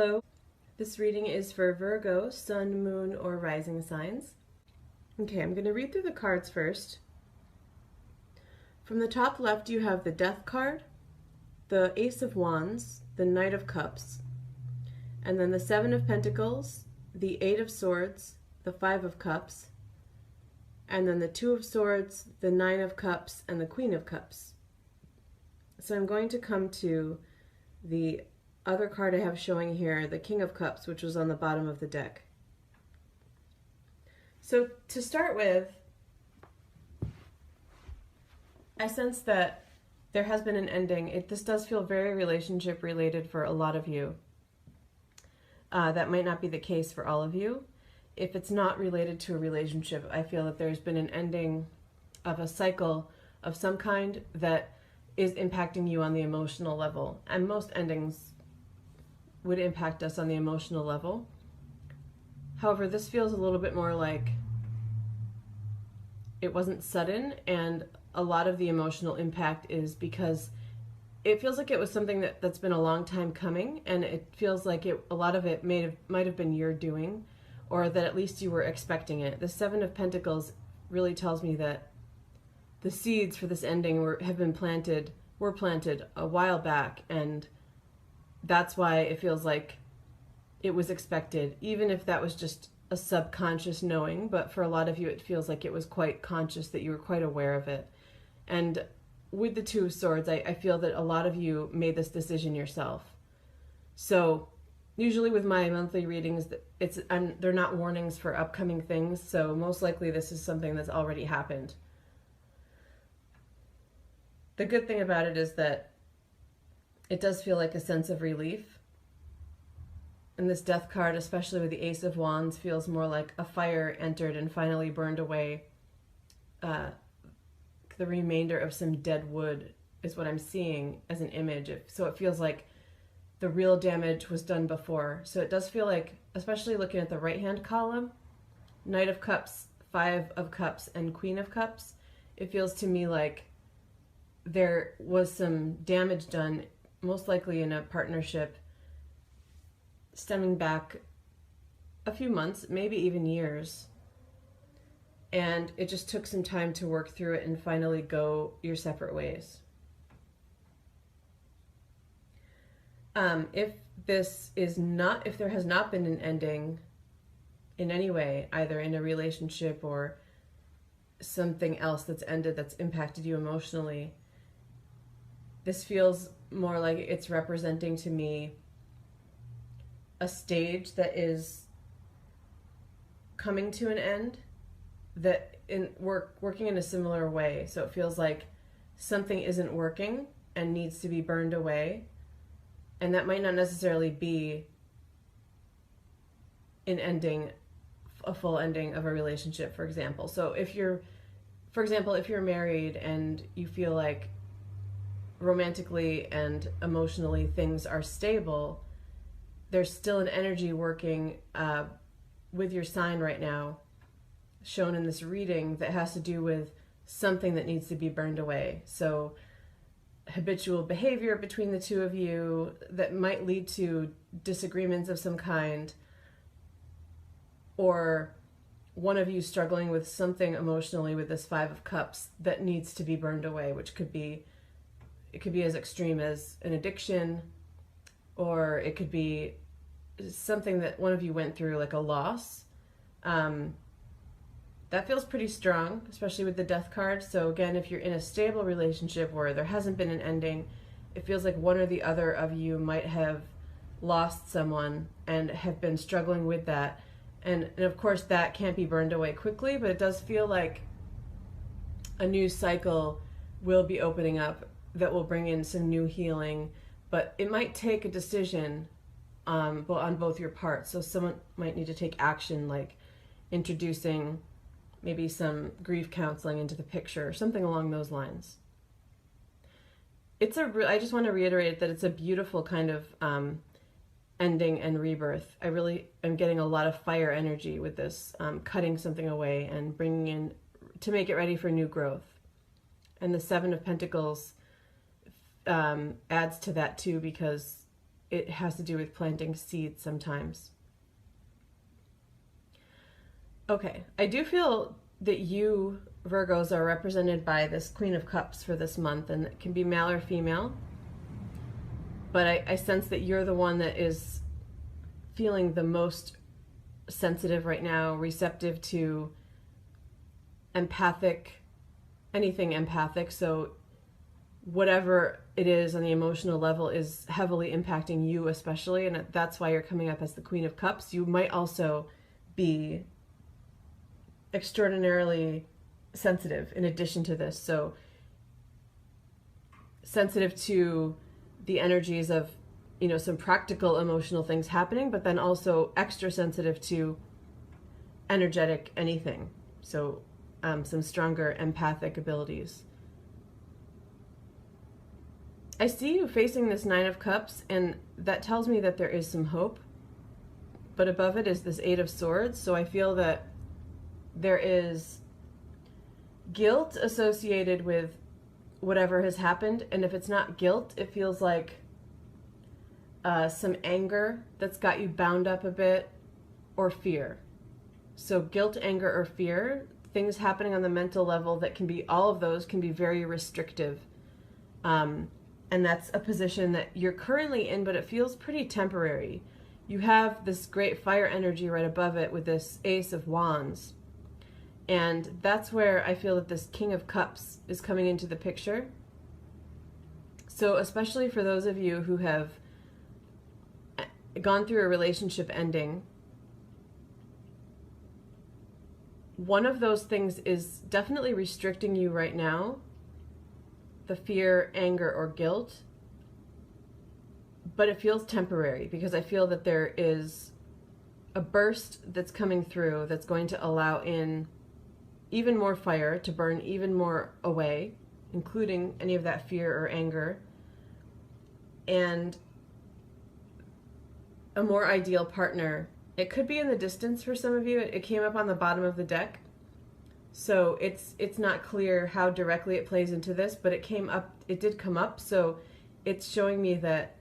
Hello. This reading is for Virgo, Sun, Moon, or Rising signs. Okay, I'm going to read through the cards first. From the top left, you have the Death card, the Ace of Wands, the Knight of Cups, and then the Seven of Pentacles, the Eight of Swords, the Five of Cups, and then the Two of Swords, the Nine of Cups, and the Queen of Cups. So I'm going to come to the other card I have showing here, the King of Cups, which was on the bottom of the deck. So to start with, I sense that there has been an ending. This does feel very relationship related for a lot of you. That might not be the case for all of you. If it's not related to a relationship, I feel that there's been an ending of a cycle of some kind that is impacting you on the emotional level. And most endings would impact us on the emotional level. However, this feels a little bit more like it wasn't sudden, and a lot of the emotional impact is because it feels like it was something that's been a long time coming, and it feels like a lot of it might have been your doing, or that at least you were expecting it. The Seven of Pentacles really tells me that the seeds for this ending were planted a while back, and that's why it feels like it was expected, even if that was just a subconscious knowing. But for a lot of you, it feels like it was quite conscious, that you were quite aware of it. And with the Two of Swords, I feel that a lot of you made this decision yourself. So usually with my monthly readings, they're not warnings for upcoming things, so most likely this is something that's already happened. The good thing about it is that it does feel like a sense of relief. And this Death card, especially with the Ace of Wands, feels more like a fire entered and finally burned away. The remainder of some dead wood is what I'm seeing as an image. So it feels like the real damage was done before. So it does feel like, especially looking at the right-hand column, Knight of Cups, Five of Cups, and Queen of Cups, it feels to me like there was some damage done, most likely in a partnership, stemming back a few months, maybe even years. And it just took some time to work through it and finally go your separate ways. If there has not been an ending in any way, either in a relationship or something else that's ended that's impacted you emotionally, this feels more like it's representing to me a stage that is coming to an end, that working in a similar way. So it feels like something isn't working and needs to be burned away. And that might not necessarily be a full ending of a relationship, for example. So if you're married and you feel like romantically and emotionally things are stable, there's still an energy working with your sign right now, shown in this reading, that has to do with something that needs to be burned away. So habitual behavior between the two of you that might lead to disagreements of some kind, or one of you struggling with something emotionally with this Five of Cups that needs to be burned away, which could be as extreme as an addiction, or it could be something that one of you went through, like a loss. That feels pretty strong, especially with the Death card. So again, if you're in a stable relationship where there hasn't been an ending, it feels like one or the other of you might have lost someone and have been struggling with that. And of course, that can't be burned away quickly, but it does feel like a new cycle will be opening up that will bring in some new healing. But it might take a decision on both your parts. So someone might need to take action, like introducing maybe some grief counseling into the picture, or something along those lines. I just want to reiterate that it's a beautiful kind of ending and rebirth. I really am getting a lot of fire energy with this, cutting something away and bringing in to make it ready for new growth. And the Seven of Pentacles adds to that too, because it has to do with planting seeds sometimes. Okay, I do feel that you, Virgos, are represented by this Queen of Cups for this month, and it can be male or female. But I sense that you're the one that is feeling the most sensitive right now, receptive to anything empathic. So whatever it is on the emotional level is heavily impacting you especially, and that's why you're coming up as the Queen of Cups. You might also be extraordinarily sensitive in addition to this. So sensitive to the energies of, some practical emotional things happening, but then also extra sensitive to energetic anything. So some stronger empathic abilities. I see you facing this Nine of Cups, and that tells me that there is some hope. But above it is this Eight of Swords, so I feel that there is guilt associated with whatever has happened, and if it's not guilt, it feels like some anger that's got you bound up a bit, or fear. So guilt, anger, or fear, things happening on the mental level that can be, all of those can be very restrictive. And that's a position that you're currently in, but it feels pretty temporary. You have this great fire energy right above it with this Ace of Wands. And that's where I feel that this King of Cups is coming into the picture. So especially for those of you who have gone through a relationship ending, one of those things is definitely restricting you right now, the fear, anger, or guilt, but it feels temporary because I feel that there is a burst that's coming through that's going to allow in even more fire to burn even more away, including any of that fear or anger, and a more ideal partner. It could be in the distance for some of you. It came up on the bottom of the deck, so it's not clear how directly it plays into this, but it did come up, so it's showing me that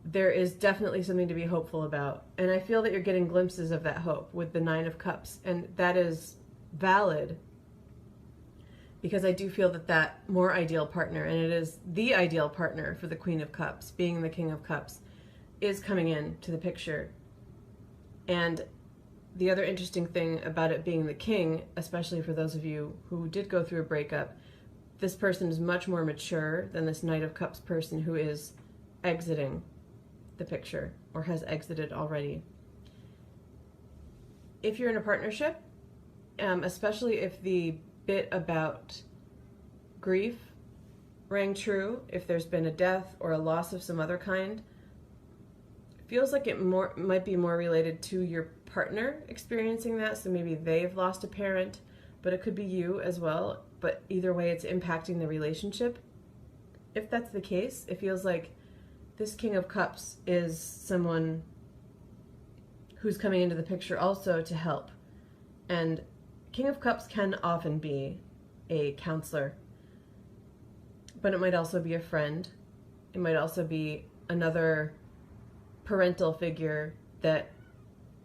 there is definitely something to be hopeful about. And I feel that you're getting glimpses of that hope with the Nine of Cups, and that is valid because I do feel that more ideal partner, and it is the ideal partner for the Queen of Cups, being the King of Cups, is coming in to the picture. And the other interesting thing about it being the king, especially for those of you who did go through a breakup, this person is much more mature than this Knight of Cups person who is exiting the picture or has exited already. If you're in a partnership, especially if the bit about grief rang true, if there's been a death or a loss of some other kind, feels like it might be more related to your partner experiencing that. So maybe they've lost a parent, but it could be you as well. But either way, it's impacting the relationship. If that's the case, it feels like this King of Cups is someone who's coming into the picture also to help. And King of Cups can often be a counselor, but it might also be a friend. It might also be another parental figure that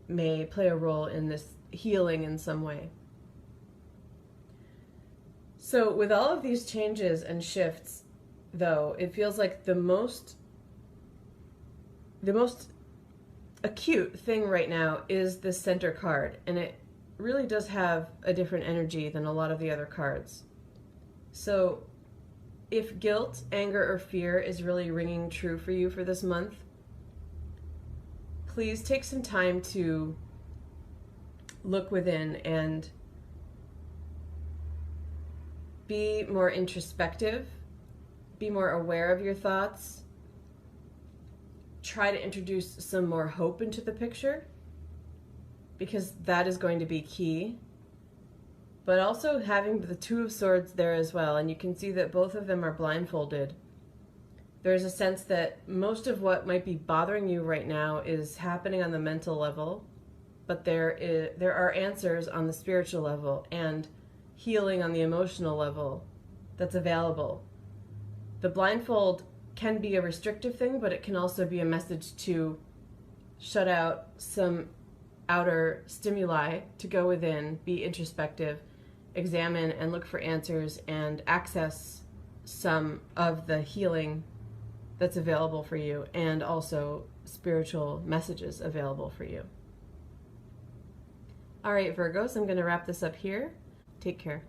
may play a role in this healing in some way. So with all of these changes and shifts, though, it feels like the most acute thing right now is this center card, and it really does have a different energy than a lot of the other cards. So if guilt, anger, or fear is really ringing true for you for this month, please take some time to look within and be more introspective, be more aware of your thoughts, try to introduce some more hope into the picture, because that is going to be key. But also having the Two of Swords there as well, and you can see that both of them are blindfolded. There's a sense that most of what might be bothering you right now is happening on the mental level, but there are answers on the spiritual level and healing on the emotional level that's available. The blindfold can be a restrictive thing, but it can also be a message to shut out some outer stimuli, to go within, be introspective, examine and look for answers, and access some of the healing that's available for you, and also spiritual messages available for you. All right, Virgos, I'm going to wrap this up here. Take care.